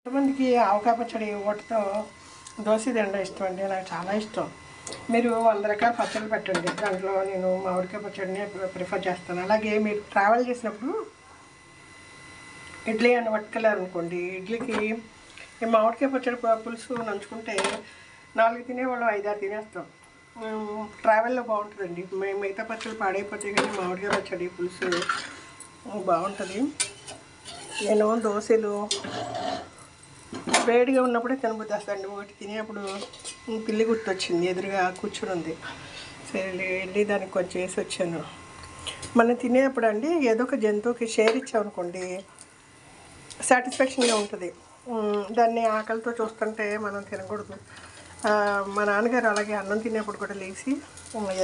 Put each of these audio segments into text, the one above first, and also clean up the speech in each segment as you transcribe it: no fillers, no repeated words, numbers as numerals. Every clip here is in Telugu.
కొంతమందికి ఆవకాయ పచ్చడి వాటితో దోశ తినడం ఇష్టం అండి. నాకు చాలా ఇష్టం. మీరు 100 రకాల పచ్చళ్ళు పెట్టండి. దాంట్లో నేను మామిడికాయ పచ్చడిని ప్రిఫర్ చేస్తాను. అలాగే మీరు ట్రావెల్ చేసినప్పుడు ఇడ్లీ అని పట్టుకెళ్ళారు అనుకోండి, ఇడ్లీకి ఈ మామిడికాయ పచ్చడి పులుసు నంచుకుంటే 4 తినేవాళ్ళం 5, 6 తినేస్తాం. ట్రావెల్లో బాగుంటుందండి. మిగతా పచ్చళ్ళు పాడైపోతాయి కానీ మామిడికాయ పచ్చడి పులుసు బాగుంటుంది. నేను దోశలు వేడిగా ఉన్నప్పుడే తినబుద్ధి వస్తుంది. ఒకటి తినేప్పుడు పిల్లి గుర్తొచ్చింది, ఎదురుగా కూర్చుని ఉంది. సరే వెళ్ళి దానికి కొంచెం వేసి వచ్చాను. మనం తినేప్పుడు అండి ఏదో ఒక జంతువుకి షేర్ ఇచ్చామనుకోండి, సాటిస్ఫాక్షన్గా ఉంటుంది. దాన్ని ఆకలితో చూస్తుంటే మనం తినకూడదు. మా నాన్నగారు అలాగే అన్నం తినేప్పుడు కూడా లేచి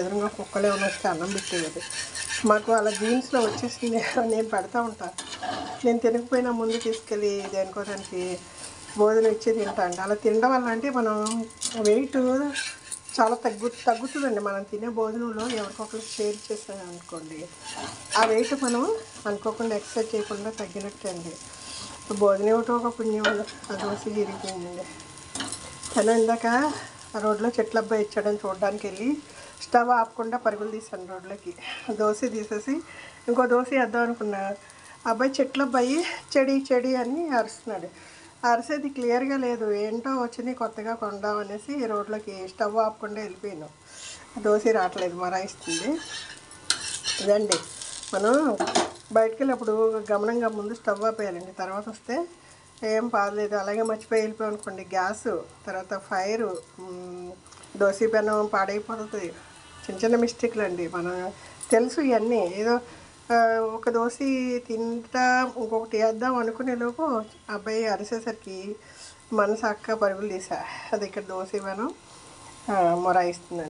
ఎదురుగా కుక్కలే వస్తే అన్నం పెట్టేది. మాకు అలా జీన్స్లో వచ్చేసింది. నేను పెడతా ఉంటాను. నేను తినకపోయినా ముందు తీసుకెళ్ళి దానికి భోజనం ఇచ్చి తింటా అండి. అలా తినడం వల్ల అంటే మనం వెయిట్ చాలా తగ్గుతుందండి. మనం తినే భోజనంలో ఎవరికొకరికి షేర్ చేసాం అనుకోండి, ఆ వెయిట్ మనం అనుకోకుండా ఎక్సర్సైజ్ చేయకుండా తగ్గినట్టే అండి. భోజనం ఇవ్వటం ఒక పుణ్యం. ఆ దోశ జరిగిపోయిందండి. తను ఇందాక రోడ్లో చెట్ల అబ్బాయి ఇచ్చాడని చూడడానికి వెళ్ళి స్టవ్ ఆపకుండా పరుగులు తీసాను రోడ్లోకి. దోశ తీసేసి ఇంకో దోశ వేద్దాం అనుకున్నా. అబ్బాయి చెట్ల అబ్బాయి చెడి అని అరుస్తున్నాడు. అరిసేది క్లియర్గా లేదు. ఏంటో వచ్చింది కొత్తగా కొందాం అనేసి రోడ్లోకి స్టవ్ ఆపకుండా వెళ్ళిపోయాను. దోశ రావట్లేదు, మరాయిస్తుంది. ఇదండి, మనం బయటికి వెళ్ళినప్పుడు గమనంగా ముందు స్టవ్ ఆపేయాలండి. తర్వాత వస్తే ఏం పాలేదు. అలాగే మర్చిపోయి వెళ్ళిపోయాం అనుకోండి, గ్యాసు, తర్వాత ఫైరు, దోశ పెనం పాడైపోతుంది. చిన్న చిన్న మిస్టేక్లు అండి. మనం తెలుసు ఇవన్నీ. ఏదో ఒక దోశ తింటా ఇంకొకటి వేద్దాం అనుకునేలోపు అబ్బాయి అరిసేసరికి మనసు అక్క పరుగులు తీసా. అది ఇక్కడ దోశ పెనం మొరాయిస్తుందండి.